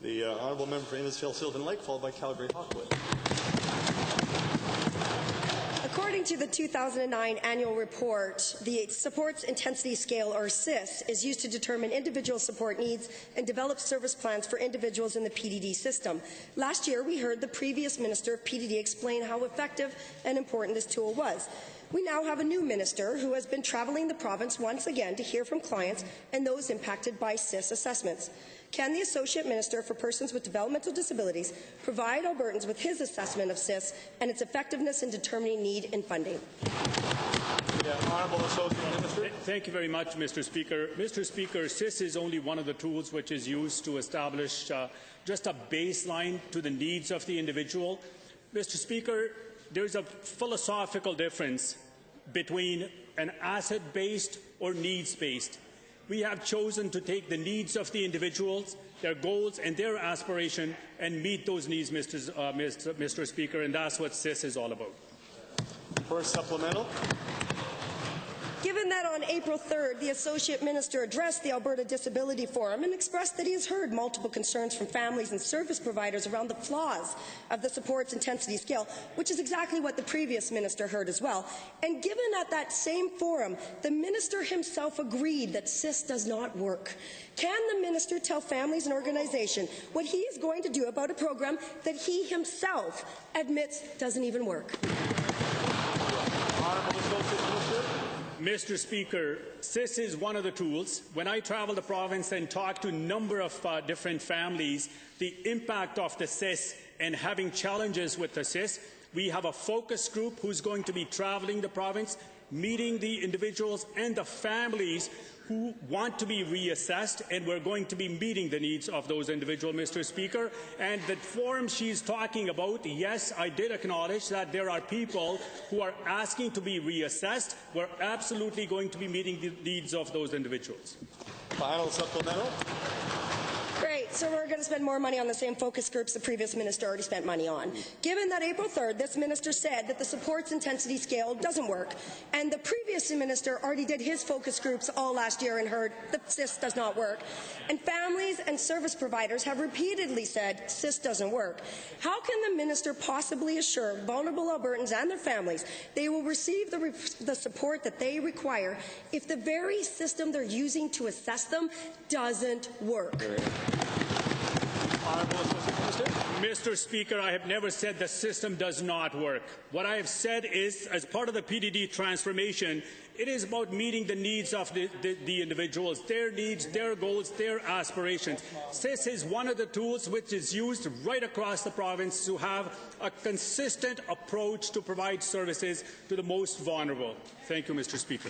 The honourable member for Innisfail-Sylvan Lake, followed by Calgary-Hawkwood. According to the 2009 annual report, the Supports Intensity Scale, or SIS, is used to determine individual support needs and develop service plans for individuals in the PDD system. Last year, we heard the previous Minister of PDD explain how effective and important this tool was. We now have a new minister who has been travelling the province once again to hear from clients and those impacted by SIS assessments. Can the Associate Minister for Persons with Developmental Disabilities provide Albertans with his assessment of SIS and its effectiveness in determining need and funding? Honourable Associate Minister. Thank you very much, Mr. Speaker. Mr. Speaker, SIS is only one of the tools which is used to establish just a baseline to the needs of the individual. Mr. Speaker, there's a philosophical difference between an asset-based or needs-based. We have chosen to take the needs of the individuals, their goals and their aspiration, and meet those needs, Mr. Speaker, and that's what SIS is all about. First supplemental. Given that on April 3rd, the Associate Minister addressed the Alberta Disability Forum and expressed that he has heard multiple concerns from families and service providers around the flaws of the Supports Intensity Scale, which is exactly what the previous minister heard as well, and given at that same forum, the minister himself agreed that SIS does not work, can the minister tell families and organizations what he is going to do about a program that he himself admits doesn't even work? Mr. Speaker, SIS is one of the tools. When I travel the province and talk to a number of different families, the impact of the SIS and having challenges with the SIS, we have a focus group who's going to be traveling the province, meeting the individuals and the families who want to be reassessed, and we're going to be meeting the needs of those individuals, Mr. Speaker. And the forum she's talking about, yes, I did acknowledge that there are people who are asking to be reassessed. We're absolutely going to be meeting the needs of those individuals. Final supplemental. Great. So we're going to spend more money on the same focus groups the previous minister already spent money on. Given that April 3rd, this minister said that the Supports Intensity Scale doesn't work, and the previous minister already did his focus groups all last year and heard that SIS does not work, and families and service providers have repeatedly said SIS doesn't work, how can the minister possibly assure vulnerable Albertans and their families they will receive the support that they require if the very system they're using to assess them doesn't work? Mr. Speaker, I have never said the system does not work. What I have said is, as part of the PDD transformation, it is about meeting the needs of the individuals, their needs, their goals, their aspirations. SIS is one of the tools which is used right across the province to have a consistent approach to provide services to the most vulnerable. Thank you, Mr. Speaker.